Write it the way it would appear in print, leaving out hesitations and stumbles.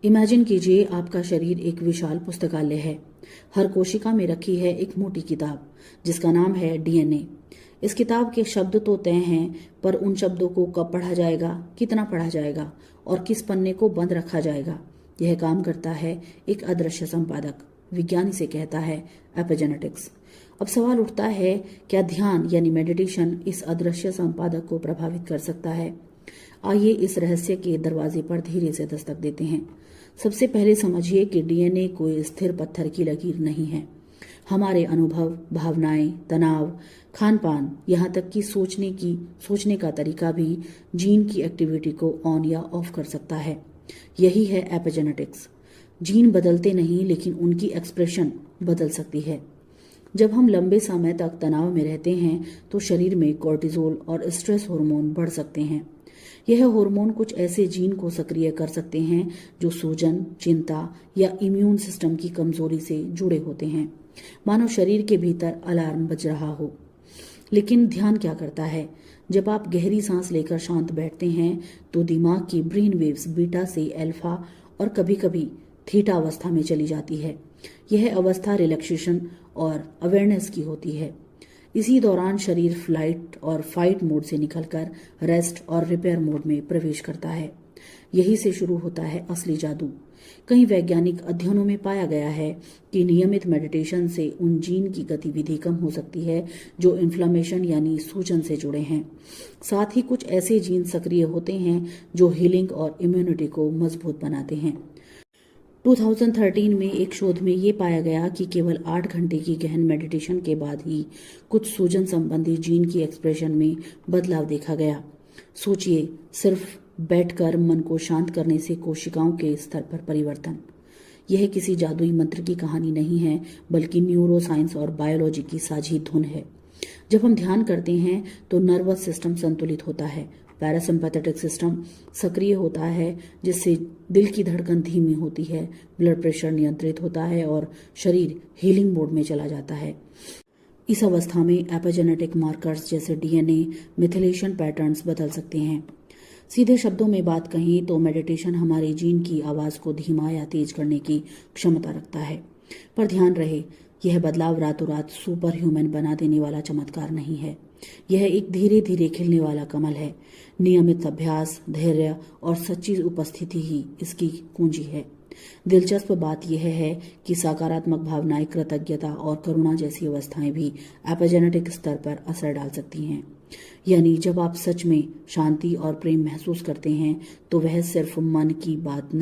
Imagine कीजिए आपका शरीर एक विशाल पुस्तकालय है। हर कोशिका में रखी है एक मोटी किताब जिसका नाम है डीएनए। इस किताब के शब्द तो तय हैं, पर उन शब्दों को कब पढ़ा जाएगा, कितना पढ़ा जाएगा और किस पन्ने को बंद रखा जाएगा, यह काम करता है एक अदृश्य संपादक। विज्ञान इसे कहता है एपिजेनेटिक्स। अब सवाल उठता है, क्या ध्यान यानी मेडिटेशन इस अदृश्य संपादक को प्रभावित कर सकता है? आइए इस रहस्य के दरवाजे पर धीरे से दस्तक देते हैं। सबसे पहले समझिए कि डीएनए कोई स्थिर पत्थर की लकीर नहीं है। हमारे अनुभव, भावनाएं, तनाव, खान पान, यहाँ तक कि सोचने का तरीका भी जीन की एक्टिविटी को ऑन या ऑफ कर सकता है। यही है एपिजेनेटिक्स। जीन बदलते नहीं, लेकिन उनकी एक्सप्रेशन बदल सकती है। जब हम लंबे समय तक तनाव में रहते हैं तो शरीर में कोर्टिसोल और स्ट्रेस हार्मोन बढ़ सकते हैं। यह हार्मोन कुछ ऐसे जीन को सक्रिय कर सकते हैं जो सूजन, चिंता या इम्यून सिस्टम की कमजोरी से जुड़े होते हैं, मानो शरीर के भीतर अलार्म बज रहा हो। लेकिन ध्यान क्या करता है? जब आप गहरी सांस लेकर शांत बैठते हैं तो दिमाग की ब्रेन वेव्स बीटा से अल्फा और कभी कभी थीटा अवस्था में चली जाती है। यह अवस्था रिलैक्सेशन और अवेयरनेस की होती है। इसी दौरान शरीर फ्लाइट और फाइट मोड से निकलकर रेस्ट और रिपेयर मोड में प्रवेश करता है। यही से शुरू होता है असली जादू। कई वैज्ञानिक अध्ययनों में पाया गया है कि नियमित मेडिटेशन से उन जीन की गतिविधि कम हो सकती है जो इन्फ्लेमेशन यानी सूजन से जुड़े हैं। साथ ही कुछ ऐसे जीन सक्रिय होते हैं जो हीलिंग और इम्यूनिटी को मजबूत बनाते हैं। 2013 में एक शोध में ये पाया गया कि केवल 8 घंटे की गहन मेडिटेशन के बाद ही कुछ सूजन संबंधी जीन की एक्सप्रेशन में बदलाव देखा गया। सोचिए, सिर्फ बैठकर मन को शांत करने से कोशिकाओं के स्तर पर परिवर्तन। यह किसी जादुई मंत्र की कहानी नहीं है, बल्कि न्यूरो साइंस और बायोलॉजी की साझी धुन है। जब हम ध्यान करते हैं तो नर्वस सिस्टम संतुलित होता है, पैरासिम्पैथेटिक सिस्टम सक्रिय होता है जिससे दिल की धड़कन धीमी होती है, ब्लड प्रेशर नियंत्रित होता है और शरीर हीलिंग मोड में चला जाता है। इस अवस्था में एपिजेनेटिक मार्कर्स जैसे डीएनए मिथिलेशन पैटर्न्स बदल सकते हैं। सीधे शब्दों में बात कहें तो मेडिटेशन हमारे जीन की आवाज को धीमा या तेज करने की क्षमता रखता है। पर ध्यान रहे, यह बदलाव रातों रात सुपर ह्यूमन बना देने वाला चमत्कार नहीं है। यह एक धीरे धीरे खिलने वाला कमल है। नियमित अभ्यास, धैर्य और सच्ची उपस्थिति ही इसकी कुंजी है। दिलचस्प बात यह है कि सकारात्मक भावनाएं, कृतज्ञता और करुणा जैसी अवस्थाएं भी एपिजेनेटिक स्तर पर असर डाल सकती हैं। यानी जब आप सच में शांति और प्रेम महसूस करते हैं तो वह सिर्फ मन की बात नहीं